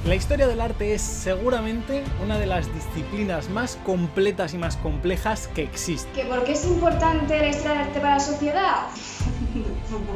La historia del arte es seguramente una de las disciplinas más completas y más complejas que existen. ¿Que por qué es importante la historia del arte para la sociedad?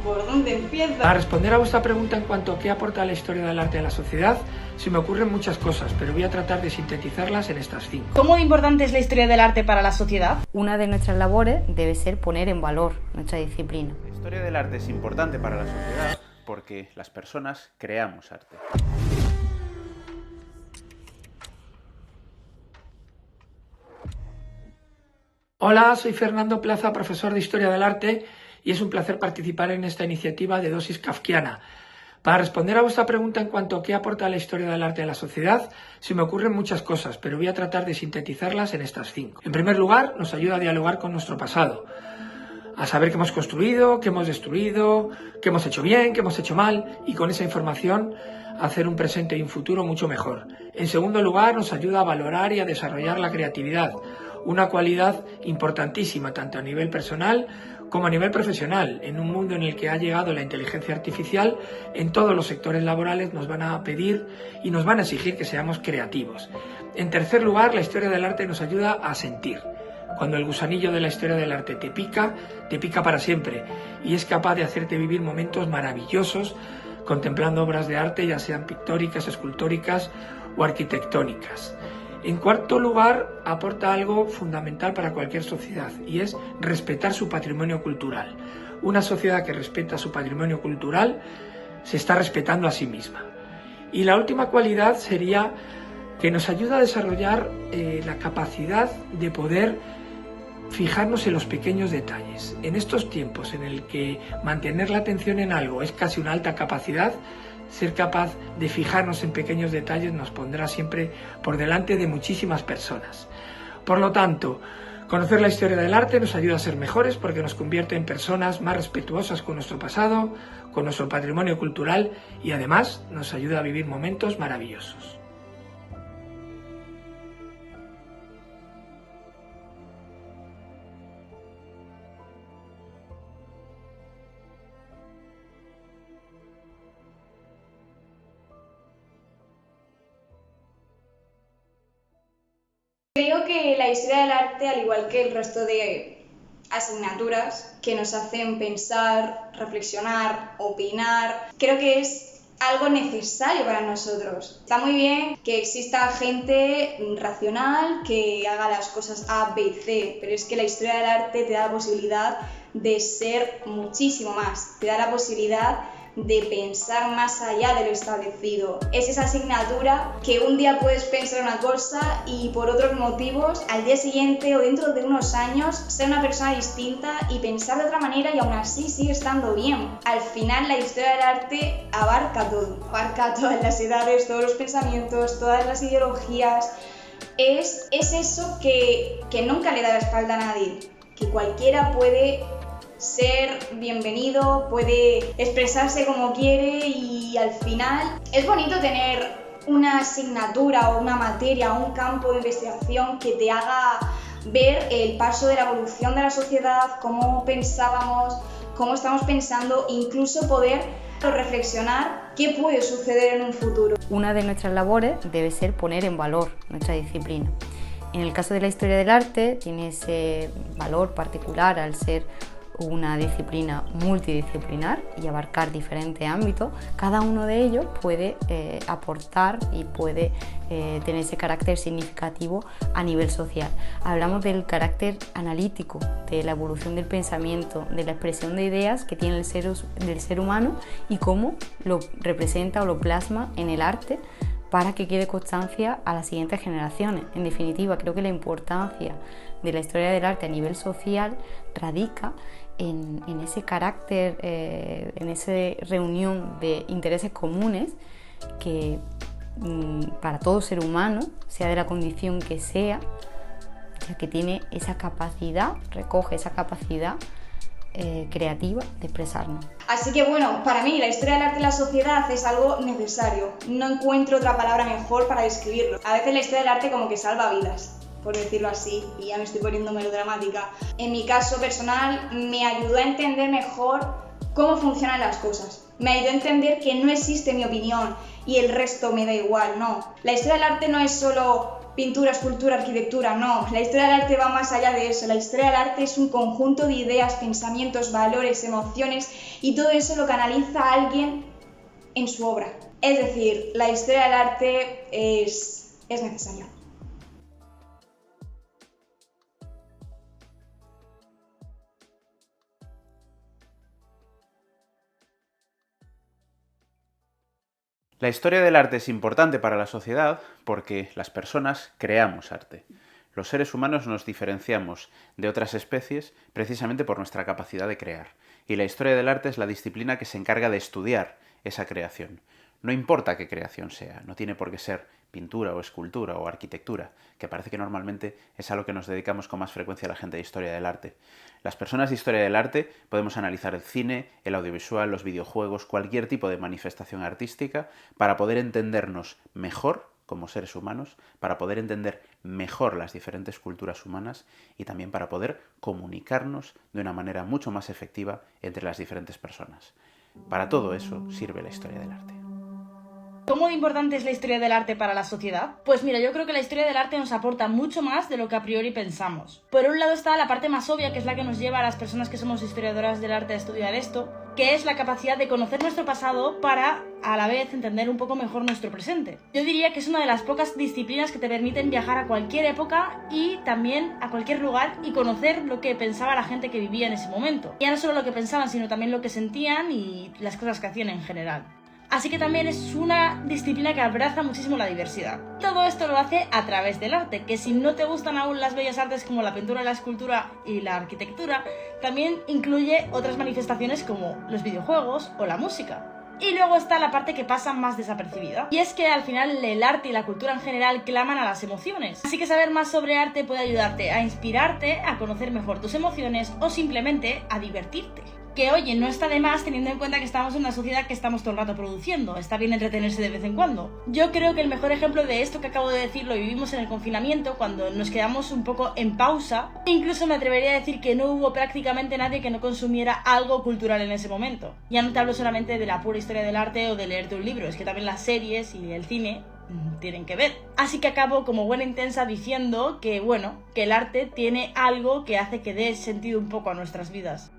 ¿Por dónde empieza? Para responder a vuestra pregunta en cuanto a qué aporta la historia del arte a la sociedad, se me ocurren muchas cosas, pero voy a tratar de sintetizarlas en estas 5. ¿Cómo de importante es la historia del arte para la sociedad? Una de nuestras labores debe ser poner en valor nuestra disciplina. La historia del arte es importante para la sociedad porque las personas creamos arte. Hola, soy Fernando Plaza, profesor de Historia del Arte, y es un placer participar en esta iniciativa de Dosis Kafkiana. Para responder a vuestra pregunta en cuanto a qué aporta la historia del arte a la sociedad, se me ocurren muchas cosas, pero voy a tratar de sintetizarlas en estas 5. En primer lugar, nos ayuda a dialogar con nuestro pasado, a saber qué hemos construido, qué hemos destruido, qué hemos hecho bien, qué hemos hecho mal, y con esa información hacer un presente y un futuro mucho mejor. En segundo lugar, nos ayuda a valorar y a desarrollar la creatividad, una cualidad importantísima tanto a nivel personal como a nivel profesional. En un mundo en el que ha llegado la inteligencia artificial, en todos los sectores laborales nos van a pedir y nos van a exigir que seamos creativos. En tercer lugar, la historia del arte nos ayuda a sentir. Cuando el gusanillo de la historia del arte te pica para siempre, y es capaz de hacerte vivir momentos maravillosos contemplando obras de arte, ya sean pictóricas, escultóricas o arquitectónicas. En cuarto lugar, aporta algo fundamental para cualquier sociedad, y es respetar su patrimonio cultural. Una sociedad que respeta su patrimonio cultural se está respetando a sí misma. Y la última cualidad sería que nos ayuda a desarrollar la capacidad de poder fijarnos en los pequeños detalles. En estos tiempos en el que mantener la atención en algo es casi una alta capacidad, ser capaz de fijarnos en pequeños detalles nos pondrá siempre por delante de muchísimas personas. Por lo tanto, conocer la historia del arte nos ayuda a ser mejores porque nos convierte en personas más respetuosas con nuestro pasado, con nuestro patrimonio cultural, y además nos ayuda a vivir momentos maravillosos. Creo que la historia del arte, al igual que el resto de asignaturas que nos hacen pensar, reflexionar, opinar, creo que es algo necesario para nosotros. Está muy bien que exista gente racional que haga las cosas A, B y C, pero es que la historia del arte te da la posibilidad de ser muchísimo más, te da la posibilidad de pensar más allá de lo establecido. Es esa asignatura que un día puedes pensar una cosa y por otros motivos al día siguiente o dentro de unos años ser una persona distinta y pensar de otra manera y aún así sigue estando bien. Al final la historia del arte abarca todo, abarca todas las edades, todos los pensamientos, todas las ideologías. Es eso que nunca le da la espalda a nadie, que cualquiera puede ser bienvenido, puede expresarse como quiere, y al final es bonito tener una asignatura o una materia o un campo de investigación que te haga ver el paso de la evolución de la sociedad, cómo pensábamos, cómo estamos pensando, incluso poder reflexionar qué puede suceder en un futuro. Una de nuestras labores debe ser poner en valor nuestra disciplina. En el caso de la historia del arte tiene ese valor particular al ser una disciplina multidisciplinar y abarcar diferentes ámbitos. Cada uno de ellos puede aportar y puede tener ese carácter significativo a nivel social. Hablamos del carácter analítico, de la evolución del pensamiento, de la expresión de ideas que tiene el ser humano y cómo lo representa o lo plasma en el arte para que quede constancia a las siguientes generaciones. En definitiva, creo que la importancia de la historia del arte a nivel social radica en ese carácter, en esa reunión de intereses comunes que para todo ser humano, sea de la condición que sea, ya que tiene esa capacidad, recoge esa capacidad creativa de expresarnos. Así que bueno, para mí la historia del arte en la sociedad es algo necesario. No encuentro otra palabra mejor para describirlo. A veces la historia del arte como que salva vidas, por decirlo así, y ya me estoy poniendo melodramática. En mi caso personal me ayudó a entender mejor cómo funcionan las cosas. Me ayudó a entender que no existe mi opinión y el resto me da igual, no. La historia del arte no es solo pintura, escultura, arquitectura, no. La historia del arte va más allá de eso. La historia del arte es un conjunto de ideas, pensamientos, valores, emociones y todo eso lo canaliza alguien en su obra. Es decir, la historia del arte es necesaria. La historia del arte es importante para la sociedad porque las personas creamos arte. Los seres humanos nos diferenciamos de otras especies precisamente por nuestra capacidad de crear. Y la historia del arte es la disciplina que se encarga de estudiar esa creación. No importa qué creación sea, no tiene por qué ser pintura o escultura o arquitectura, que parece que normalmente es a lo que nos dedicamos con más frecuencia la gente de historia del arte. Las personas de historia del arte podemos analizar el cine, el audiovisual, los videojuegos, cualquier tipo de manifestación artística para poder entendernos mejor como seres humanos, para poder entender mejor las diferentes culturas humanas y también para poder comunicarnos de una manera mucho más efectiva entre las diferentes personas. Para todo eso sirve la historia del arte. ¿Cómo de importante es la historia del arte para la sociedad? Pues mira, yo creo que la historia del arte nos aporta mucho más de lo que a priori pensamos. Por un lado está la parte más obvia, que es la que nos lleva a las personas que somos historiadoras del arte a estudiar esto, que es la capacidad de conocer nuestro pasado para, a la vez, entender un poco mejor nuestro presente. Yo diría que es una de las pocas disciplinas que te permiten viajar a cualquier época y también a cualquier lugar y conocer lo que pensaba la gente que vivía en ese momento. Ya no solo lo que pensaban, sino también lo que sentían y las cosas que hacían en general. Así que también es una disciplina que abraza muchísimo la diversidad. Todo esto lo hace a través del arte, que si no te gustan aún las bellas artes como la pintura, la escultura y la arquitectura, también incluye otras manifestaciones como los videojuegos o la música. Y luego está la parte que pasa más desapercibida. Y es que al final el arte y la cultura en general claman a las emociones. Así que saber más sobre arte puede ayudarte a inspirarte, a conocer mejor tus emociones o simplemente a divertirte. Que oye, no está de más teniendo en cuenta que estamos en una sociedad que estamos todo el rato produciendo. Está bien entretenerse de vez en cuando. Yo creo que el mejor ejemplo de esto que acabo de decir lo vivimos en el confinamiento, cuando nos quedamos un poco en pausa. Incluso me atrevería a decir que no hubo prácticamente nadie que no consumiera algo cultural en ese momento. Ya no te hablo solamente de la pura historia del arte o de leerte un libro, es que también las series y el cine tienen que ver. Así que acabo como buena intensa diciendo que, bueno, que el arte tiene algo que hace que dé sentido un poco a nuestras vidas.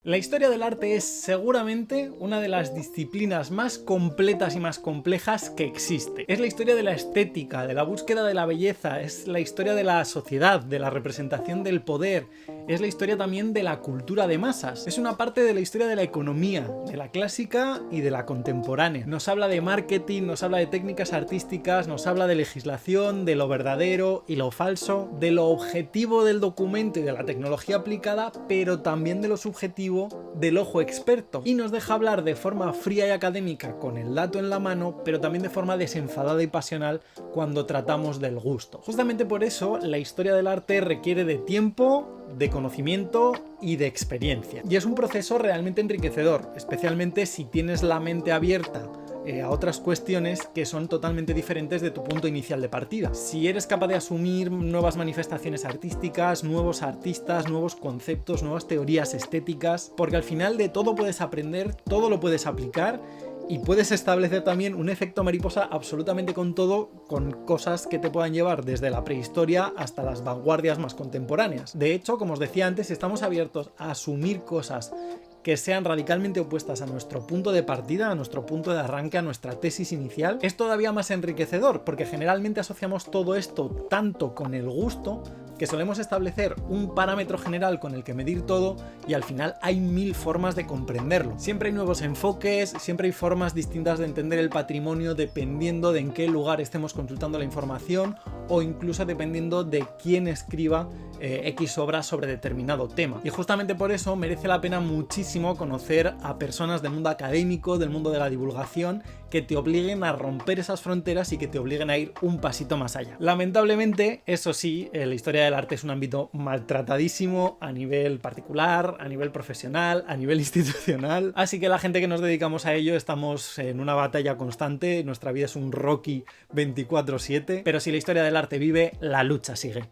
La historia del arte es seguramente una de las disciplinas más completas y más complejas que existe. Es la historia de la estética, de la búsqueda de la belleza, es la historia de la sociedad, de la representación del poder, es la historia también de la cultura de masas. Es una parte de la historia de la economía, de la clásica y de la contemporánea. Nos habla de marketing, nos habla de técnicas artísticas, nos habla de legislación, de lo verdadero y lo falso, de lo objetivo del documento y de la tecnología aplicada, pero también de lo subjetivo del ojo experto, y nos deja hablar de forma fría y académica con el dato en la mano, pero también de forma desenfadada y pasional cuando tratamos del gusto. Justamente por eso la historia del arte requiere de tiempo, de conocimiento y de experiencia, y es un proceso realmente enriquecedor, especialmente si tienes la mente abierta a otras cuestiones que son totalmente diferentes de tu punto inicial de partida. Si eres capaz de asumir nuevas manifestaciones artísticas, nuevos artistas, nuevos conceptos, nuevas teorías estéticas, porque al final de todo puedes aprender, todo lo puedes aplicar y puedes establecer también un efecto mariposa absolutamente con todo, con cosas que te puedan llevar desde la prehistoria hasta las vanguardias más contemporáneas. De hecho, como os decía antes, estamos abiertos a asumir cosas que sean radicalmente opuestas a nuestro punto de partida, a nuestro punto de arranque, a nuestra tesis inicial. Es todavía más enriquecedor, porque generalmente asociamos todo esto tanto con el gusto, que solemos establecer un parámetro general con el que medir todo y al final hay 1000 formas de comprenderlo. Siempre hay nuevos enfoques, siempre hay formas distintas de entender el patrimonio dependiendo de en qué lugar estemos consultando la información o incluso dependiendo de quién escriba X obras sobre determinado tema. Y justamente por eso merece la pena muchísimo conocer a personas del mundo académico, del mundo de la divulgación, que que te obliguen a romper esas fronteras y que te obliguen a ir un pasito más allá. Lamentablemente, eso sí, la historia del arte es un ámbito maltratadísimo a nivel particular, a nivel profesional, a nivel institucional, así que la gente que nos dedicamos a ello estamos en una batalla constante, nuestra vida es un Rocky 24/7, pero si la historia del arte vive, la lucha sigue.